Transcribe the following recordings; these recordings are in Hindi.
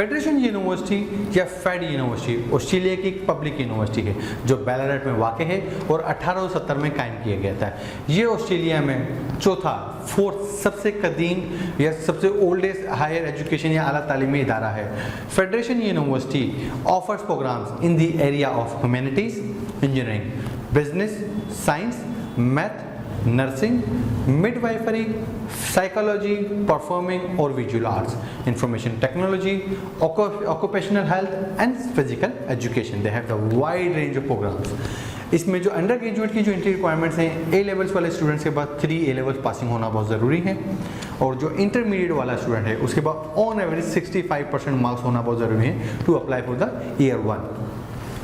फेडरेशन यूनिवर्सिटी या फेड यूनिवर्सिटी ऑस्ट्रेलिया की एक पब्लिक यूनिवर्सिटी है जो बैलाडट में वाक़ है और 1870 में कायम किया गया था। ये ऑस्ट्रेलिया में चौथा सबसे कदीम या सबसे ओल्डेस्ट हायर एजुकेशन या आला तालीमी इदारा है। Federation university offers programmes in the area of humanities, engineering, business, science, math, nursing, midwifery, psychology, performing और visual arts, information technology, occupational health and physical education. They have the wide range of programmes. इसमें जो अंडर ग्रेजुएट की जो एंट्री रिक्वायरमेंट्स हैं, ए लेवल्स वाले स्टूडेंट्स के बाद 3 ए लेवल्स पासिंग होना बहुत ज़रूरी है, और जो इंटरमीडिएट वाला स्टूडेंट है उसके बाद ऑन एवरेज 65% मार्क्स होना बहुत ज़रूरी है to apply for the year 1।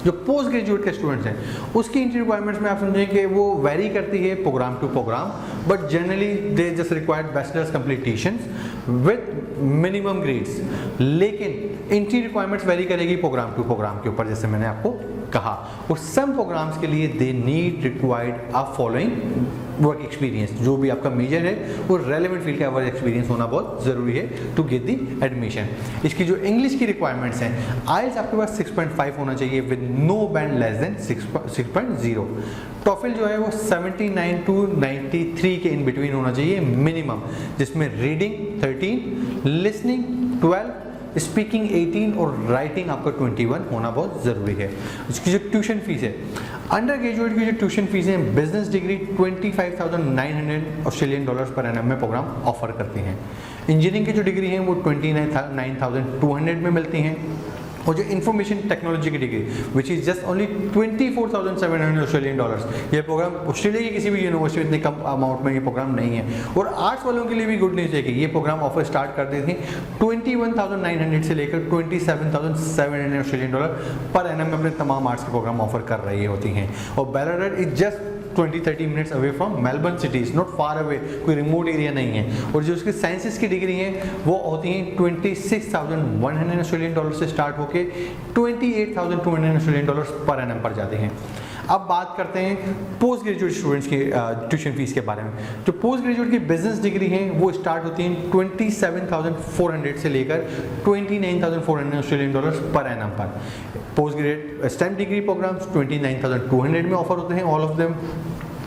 जो पोस्ट ग्रेजुएट के स्टूडेंट्स हैं उसकी एंट्री रिक्वायरमेंट्स में आप समझें कि वो वेरी करती है programme to programme, but generally they just required bachelors completions with minimum grades. लेकिन एंट्री रिक्वायरमेंट्स वेरी करेगी प्रोग्राम टू प्रोग्राम के ऊपर, जैसे मैंने आपको कहा। और सम प्रोग्राम्स के लिए they need required a following work experience. जो भी आपका मेजर है वो रेलेवेंट फील्ड का वर्क एक्सपीरियंस होना बहुत ज़रूरी है टू गेट दी एडमिशन। इसकी जो इंग्लिश की रिक्वायरमेंट्स हैं, आइल्स आपके पास 6.5 होना चाहिए with no band less than 6.0। TOEFL जो है वो 79 to 93 के इन बिटवीन होना चाहिए मिनिमम, जिसमें रीडिंग 13, लिसनिंग 12, स्पीकिंग 18 और राइटिंग आपका 21 होना बहुत ज़रूरी है। इसकी जो ट्यूशन फीस है, अंडर ग्रेजुएट की जो ट्यूशन फीस है, business degree 25,900 Australian dollars per annum में प्रोग्राम ऑफर करते हैं। इंजीनियरिंग की जो डिग्री है वो 29,200 में मिलती हैं, और जो इंफॉर्मेशन टेक्नोलॉजी की degree which is just only 24,700 Australian dollars, ये प्रोग्राम ऑस्ट्रेलिया की किसी भी यूनिवर्सिटी में इतने कम अमाउंट में ये प्रोग्राम नहीं है। और आर्ट्स वालों के लिए भी गुड न्यूज़ है कि ये प्रोग्राम ऑफर स्टार्ट कर दी थी 21,900 से लेकर 27,700 ऑस्ट्रेलियन डॉलर पर एनम में अपने तमाम आर्ट्स के प्रोग्राम ऑफर कर रही होती हैं। और Ballarat is just 20-30 minutes away from Melbourne city, is not far away, कोई रिमोट एरिया नहीं है। और जो उसकी साइंसेस की डिग्री हैं वो होती हैं 26,100 ऑस्ट्रेलियन डॉलर से स्टार्ट होकर 28,200 ऑस्ट्रेलियन डॉलर्स पर एनम पर जाते हैं। अब बात करते हैं पोस्ट ग्रेजुएट स्टूडेंट्स की ट्यूशन फीस के बारे में। जो पोस्ट ग्रेजुएट की बिजनेस डिग्री हैं वो स्टार्ट होती हैं 27,400 से लेकर 29,400 ऑस्ट्रेलियन डॉलर्स पर एनम पर। Post graduate STEM degree programs 29,200 में ऑफर होते हैं ऑल ऑफ देम।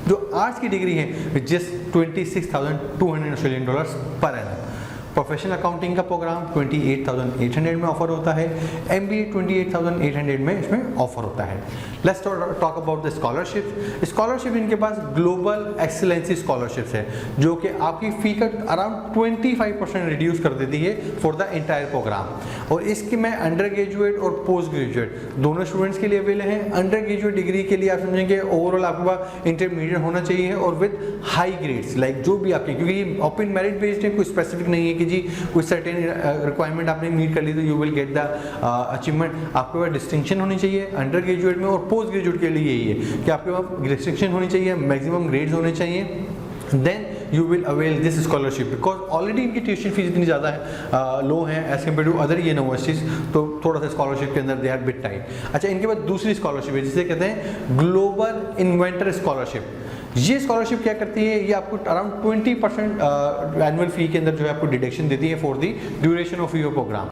जो आर्ट्स की डिग्री है just 26,200 Australian dollars per annum. Professional accounting का प्रोग्राम 28,800 में ऑफर होता है। MBA 28,800 में इसमें ऑफर होता है। Let's talk about the scholarship. Scholarship इनके पास ग्लोबल एक्सीलेंसी स्कॉलरशिप्स है जो कि आपकी फ़ी का अराउंड 25% रिड्यूस कर देती है फॉर द एंटायर प्रोग्राम। और इसके में अंडर ग्रेजुएट और पोस्ट ग्रेजुएट दोनों स्टूडेंट्स के लिए अवेलेबल हैं। अंडर ग्रेजुएट डिग्री के लिए आप समझेंगे ओवरऑल आपके पास इंटरमीडिएट होना चाहिए और विद हाई ग्रेड्स, लाइक जो भी आपके, क्योंकि ये ओपन मेरिट बेस्ड है, कोई स्पेसिफिक नहीं है कि जी कोई सर्टेन रिक्वायरमेंट आपने मीट कर ली तो you will get the achievement. आपके पास डिस्टिंक्शन होनी चाहिए अंडर ग्रेजुएट में, और पोस्ट ग्रेजुएट के लिए यही है कि आपके पास डिस्टिंक्शन होनी चाहिए, मैक्सिमम ग्रेड्स होने चाहिए, then you will avail this scholarship. Because already इनकी ट्यूशन फीस इतनी ज़्यादा है, लो है as compare to other universities, तो थोड़ा सा स्कॉलरशिप के अंदर दे आर बिट टाइट। अच्छा, इनके बाद दूसरी स्कॉलरशिप है जिसे कहते हैं ग्लोबल इन्वेंटर स्कॉलरशिप। ये स्कॉलरशिप क्या करती है, ये आपको अराउंड 20% एनुअल फी के अंदर जो है आपको डिडक्शन देती है for the duration of your programme.